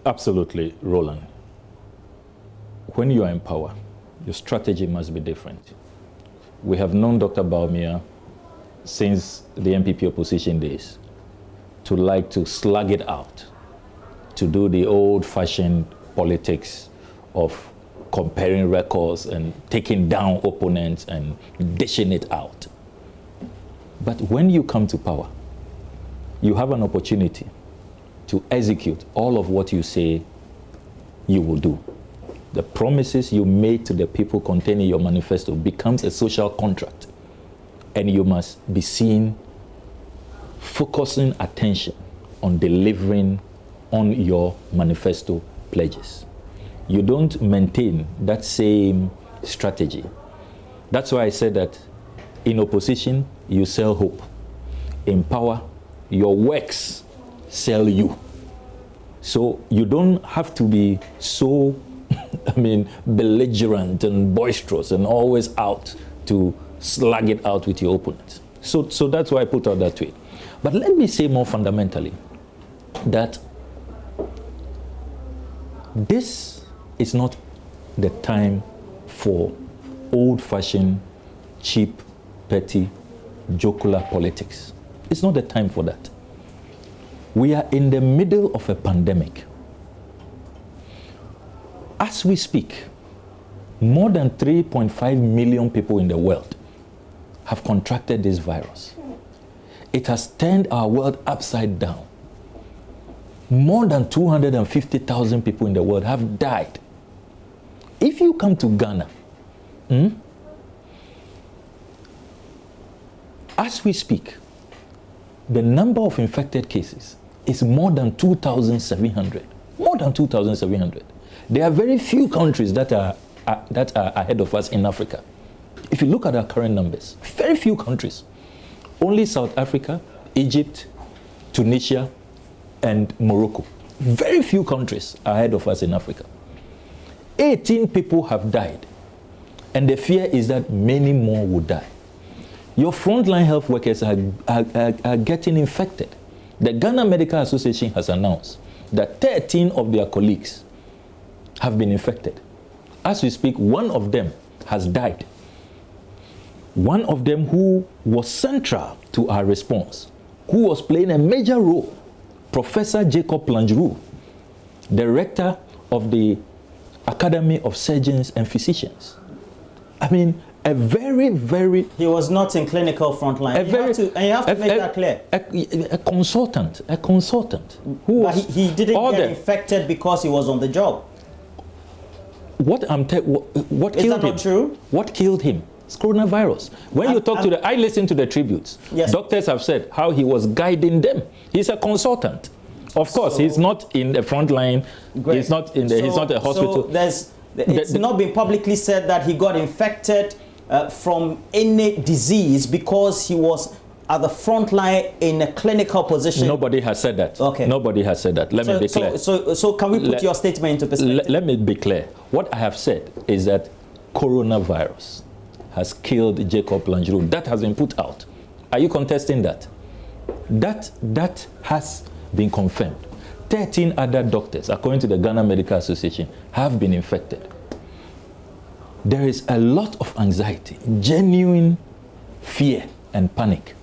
Absolutely, Roland. When you are in power, your strategy must be different. We have known Dr. Bawumia since the MPP opposition days to like to slug it out, to do the old-fashioned politics of comparing records and taking down opponents and dishing it out. But when you come to power, you have an opportunity to execute all of what you say you will do. The promises you made to the people contained in your manifesto becomes a social contract, and you must be seen focusing attention on delivering on your manifesto pledges. You don't maintain that same strategy. That's why I said that in opposition, you sell hope. In power, your works sell you. So you don't have to be so, belligerent and boisterous and always out to slug it out with your opponents. So that's why I put out that tweet. But let me say more fundamentally that this is not the time for old-fashioned, cheap, petty, jocular politics. It's not the time for that. We are in the middle of a pandemic. As we speak, more than 3.5 million people in the world have contracted this virus. It has turned our world upside down. More than 250,000 people in the world have died. If you come to Ghana, as we speak, the number of infected cases is more than 2,700. More than 2,700. There are very few countries that are ahead of us in Africa. If you look at our current numbers, very few countries. Only South Africa, Egypt, Tunisia, and Morocco. Very few countries are ahead of us in Africa. 18 people have died, and the fear is that many more will die. Your frontline health workers are getting infected. The Ghana Medical Association has announced that 13 of their colleagues have been infected. As we speak, one of them has died. One of them who was central to our response, who was playing a major role, Professor Jacob Plangeru, director of the Academy of Surgeons and Physicians. A very, very... He was not in clinical frontline. You have to make that clear. A consultant. Who but he didn't get infected because he was on the job. What killed him? Is that not true? What killed him? It's coronavirus. When you talk to I listened to the tributes. Yes. Doctors have said how he was guiding them. He's a consultant. Of course, he's not in the front line. Great. He's not in the. He's not a hospital. So it's not been publicly said that he got infected from any disease because he was at the front line in a clinical position. Nobody has said that. Okay. Nobody has said that. Let me be clear. So can we put your statement into perspective? Let me be clear. What I have said is that coronavirus has killed Jacob Plangeru. That has been put out. Are you contesting that? That has been confirmed. 13 other doctors, according to the Ghana Medical Association, have been infected. There is a lot of anxiety, genuine fear and panic.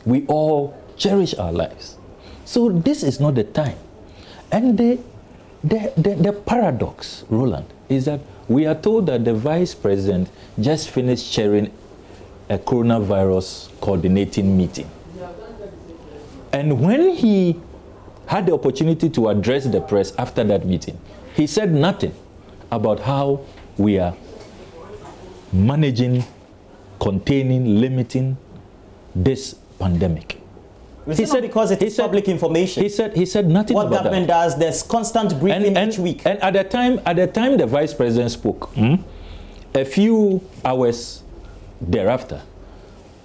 We all cherish our lives. So this is not the time. And the paradox, Roland, is that we are told that the vice president just finished chairing a coronavirus coordinating meeting. And when he had the opportunity to address the press after that meeting, he said nothing about how we are managing, containing, limiting this pandemic. He said because it is public information. He said nothing about that. What government does, there's constant briefing each week. And at the time the vice president spoke, a few hours thereafter,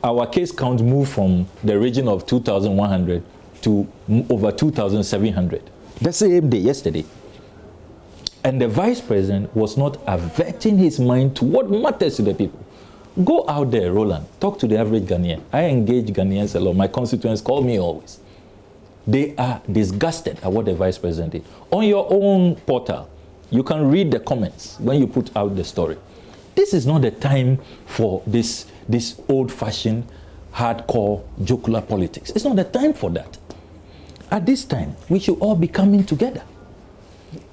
our case count moved from the region of 2,100 to over 2,700. The same day, yesterday. And the vice president was not averting his mind to what matters to the people. Go out there, Roland, talk to the average Ghanaian. I engage Ghanaians a lot. My constituents call me always. They are disgusted at what the vice president did. On your own portal, you can read the comments when you put out the story. This is not the time for this old-fashioned, hardcore, jocular politics. It's not the time for that. At this time, we should all be coming together.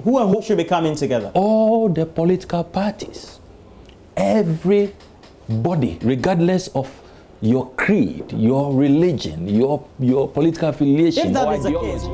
Who and who should be coming together? All the political parties. Everybody, regardless of your creed, your religion, your political affiliation, If that or is the ideology. case,